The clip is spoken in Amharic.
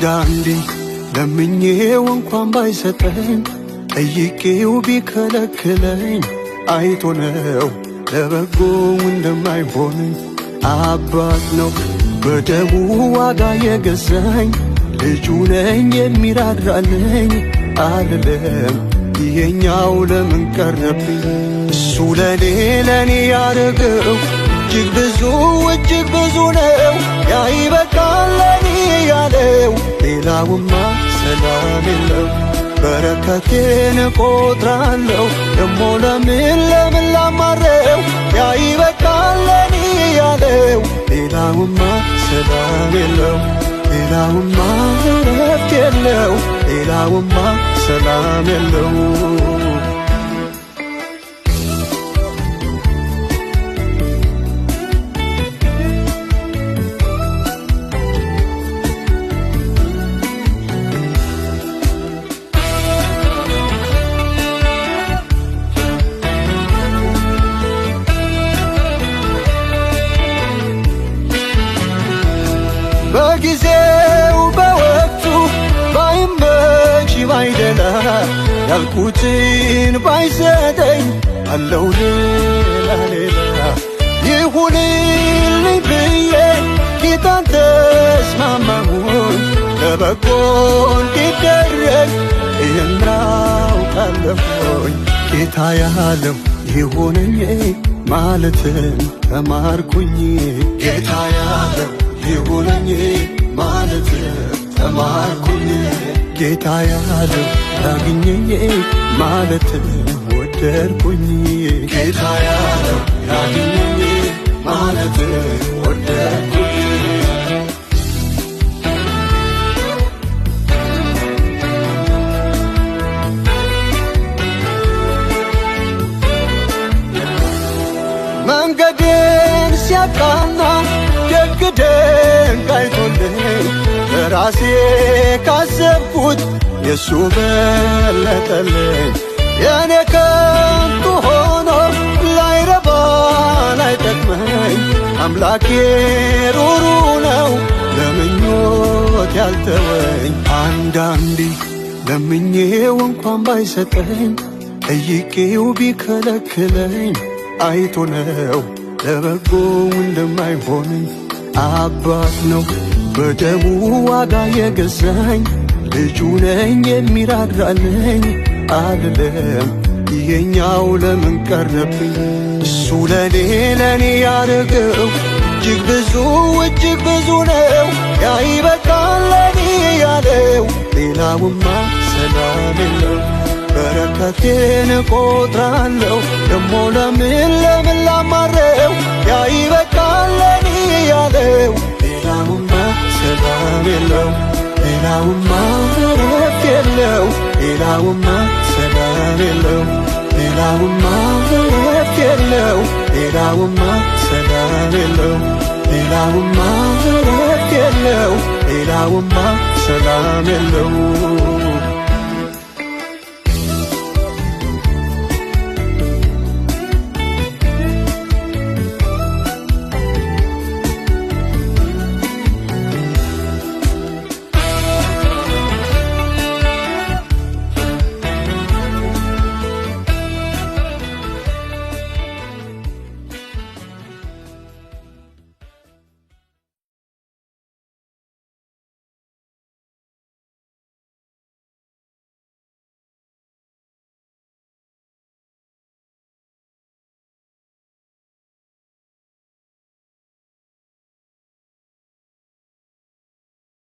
አንዳንዴ ለምኜው እንኳን ባይሰጠኝ ጠይቄው ቢከለክለኝ አይቶ ነው ለበጎ እንደማይሆነኝ። አባት ነው በደሙ ዋጋ የገዛኝ ልጁ ነኝ የሚራራልኝ አልልም ይሄኛው ለምን ቀረብኝ። እሱ ለኔ ያረገው እጅግ ብዙ ነው። ያ ይበቃል ለኔ ያለው ሌላውማ ሰላም የለው። በረከቴን ቆጥራለሁ ደሞ ለምን ላማረው። ያ ይበቃል ለኔ ያለው ሌላውማ ሰላም የለው። ሌላውማ እረፍት የለው። ሌላውማ ሰላም የለው። በጊዜው በወቅቱ ባይመች ባይደላ ያልኩትን ባይሰጠኝ አለው ሌላ ይሁንልኝ ብዬ ጌታን ተስማማሁኝ። ለበጎ እንዲደረግ ይህን አውቃለሁኝ። ጌታ ያለው ይሁነኝ ማለትን ተማርኩኝ። ጌታ ያለው ይሁነኝ ማለት ተማርኩኝ። ጌታ ያለው ያግኘኝ ማለት ወደድኩኝ። ጌታ ያለው ያግኘኝ ማለት ወደድኩኝ። መንገዴን ሲያቃና ደግ ደግ አይቶልኝ ራሴ ካሰብኩት የሱ በለጠልኝ። የኔ ከንቱ ሆኖ ላይረባ ላይጠቅመኝ አምላኬ ሩሩ ነው ለምኞት ያልተወኝ። አንዳንዴ ለምኜው እንኳን ባይሰጠኝ ጠይቄው ቢከለክለኝ አይቶ ነው ለበጎ እንደማይሆነኝ። አባት ነው በደሙ ዋጋ የገዛኝ ልጁ ነኝ የሚራራልኝ አልልም ይሄኛው ለምን ቀረብኝ። እሱ ለኔ ያረገው እጅግ ብዙ ነው። ያ ይበቃል ለኔ ያለው ሌላውማ ሰላም የለው። በረከቴን ቆጥራለሁ ደሞ ለምን ላማረው። ያ ይበቃል ለኔ ያለው ሌላውማ ሰላም የለው። ሌላውማ እረፍት የለው። ሌላውማ ሰላም የለው። ሌላውማ እረፍት የለው። ሌላውማ ሰላም የለው። ሌላውማ እረፍት የለው። ሌላውማ ሰላም የለው።